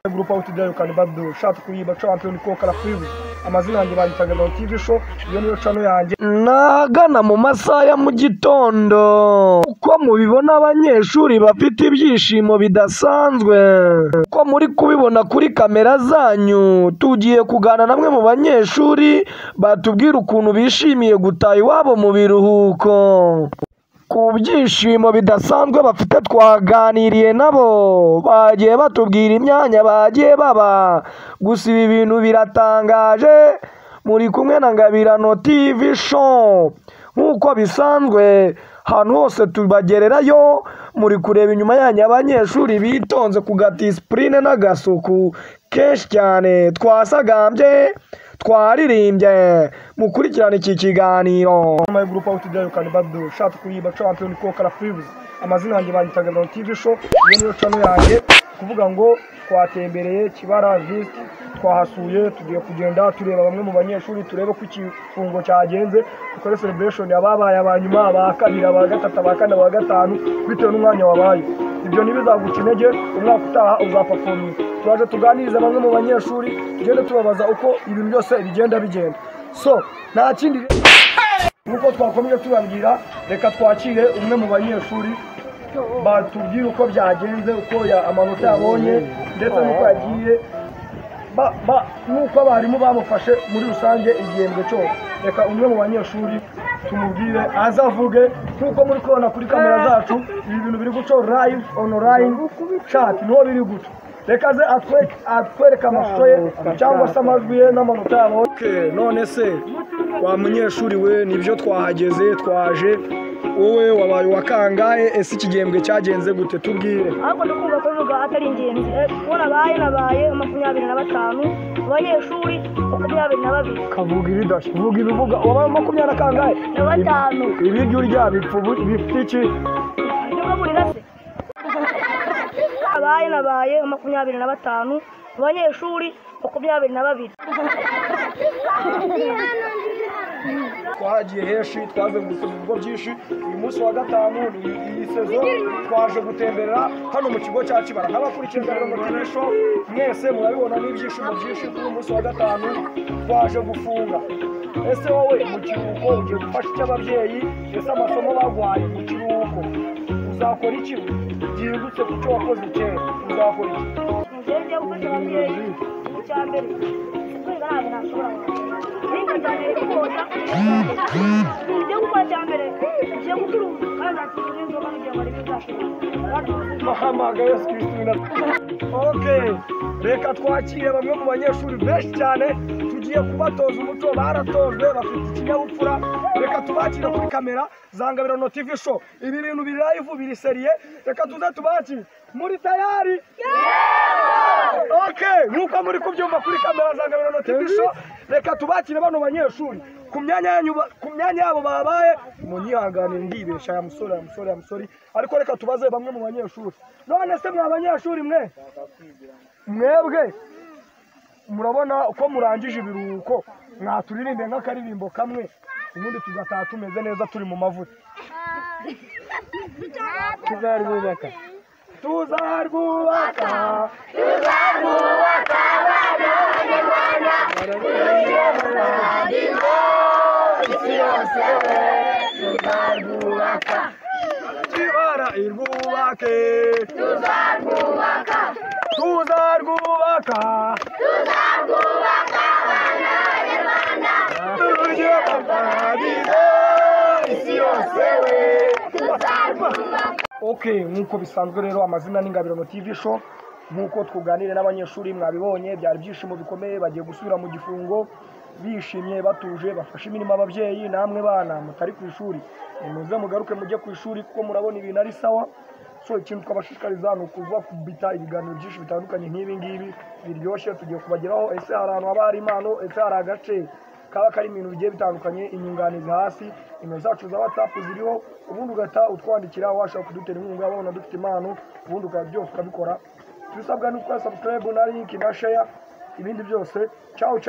Group out there can badu shot kuyiba champion ko kala fivu amazina yanjye bayitaga no TV show iyo niyo channel yanjye nagana mu masaha ya mu gitondo uko mubibona abanyeshuri bafite ibyishimo bidasanzwe uko muri kubibona kuri kamera zanyu tugiye kugana namwe mu banyeshuri batubwira ukuntu bishimiye gutaha iwabo mu biruhuko ku byishimo bidasanzwe bafite twaganiriye nabo bagiye batubwira imyanya bagiye baba gusa ibi bintu biratangaje muri kumwe na Ngabirano TV show nk'uko bisanzwe ahantu hose tubagererayo muri kureba inyuma yanyu abanyeshuri bitonze ku gadisipurine n'agasuku kenshi cyane twasagambye twaririmbye mukurikirana iki kiganiro my group out there can badu shot kuyiba champion ko kala fivu amazina yanjye bayitaga no TV show iyo niyo channel yanjye kuvuga ngo twatembereye Kibara Vist twahasuye tugiye kugenda tureba bamwe mu banyeshuri turebe ku kifungo cyagenze dukore celebration yababaye abanyuma abakabira abagatatu abakana abagatanu bitewe n'umwanya wabaye ibyo nibizaguca intege umwaka utaha uzaperform twaje tuganiriza bamwe mu banyeshuri tugende tubabaza uko ibintu byose bigenda so nta kindi nuko twakomeje tubabwira reka twakire umwe mu banyeshuri batubwira uko byagenze uko amanota yabonye ndetse nuko yagiye nuko abarimu bamufashe muri rusange igihembwe cyose reka umwe mu banyeshuri tumubwire azavuge nkuko muri kubona kuri kamera zacu ibi bintu biri guca live online chat niho biri guca reka ze atwereka amashusho ye cyangwa se amajwi ye n'amanota yabo none se wa munyeshuri we nibyo twahageze twaje wowe wabaye wakangaye ese ikigembwe cyagenze gute tubwire ahubwo dukumva ko vuga atari ingenzi nabaye 25 abanyeshuri 22 kavuga ibidashye vuga ibivuga wabaye 20 kangahe 5 ibiryo urya bifite iki nibwo muri rase nabaye 25 abanyeshuri 22 twagiye henshi twazengurutse mu bigo byinshi uyu munsi wa gatanu iyi sezo twaje gutemberera hano mu kigo cya Kibara nk'abakurikirana Ngabirano TV show mwese murabibona n'ibyishimo byinshi kuri uyu munsi wa gatanu twaje gufunga ese wowe mu kiruhuko ugiye gufasha icy'ababyeyi ese amasomo bagwaye mu kiruhuko uzakora iki byihindutse ku cyo wakoze kera uzakora iki ngiye gufasha ababyeyi icyambere kwiga ntabwo nashobora kwiga cyane kwiga ngiye gukora cyambere ngiye gucuruza kandi ngiye inzoga ngiye muri bizashobora Mahamaga Yesu Kristo okay reka twakire bamwe mu banyeshuri benshi cyane tugiye kubatoza umuco baratojwe bafite ikinyabupfura reka tubakire kuri kamera za Ngabirano TV show ibi bintu biri live biri serie reka tuze tubakire muri tayari okay nkuko muri kubyumva kuri kamera za Ngabirano TV show reka tubakire bano banyeshuri ku myanya yabo babaye munyihanganire ndibesha ya musore ariko reka tubaze bamwe mu banyeshuri none se mwa banyeshuri mwebwe murabona uko murangije ibiruhuko mwaturirimbe nk'akaririmbo kamwe ubundi tugataha tumeze neza turi mu mavuta tuzarwubaka Kibara irwubake tuzarwubaka abanyarwanda turujye bapadire isi yose tuzarwubaka okay nkuko bisanzwe rero amazina ni Ngabirano TV show nkuko twuganire n'abanyeshuri mwabibonye byari byishimo bikomeye bagiye gusubira mu gifungo bishimye batuje bafashe imirimo ababyeyi namwe bana mutari ku ishuri muze mugaruke mujye ku ishuri kuko murabona ibintu ari sawa so ikintu twabashishikariza ni ukuva kubita ibiganiro byinshi bitandukanye nk'ibi ngibi biryoshye tugiye kubageraho ese hari ahantu haba hari impano ese hari agace kaba kari ibintu bigiye bitandukanye inyunganizi hasi nimero zacu za WhatsApp ziriho ubundi ugata utwandikira washaka kudutera inkunga wabona dufite impano ubundi byose ukabikora tubisabwa ni gukora subscribe na like na share ibindi byose ciao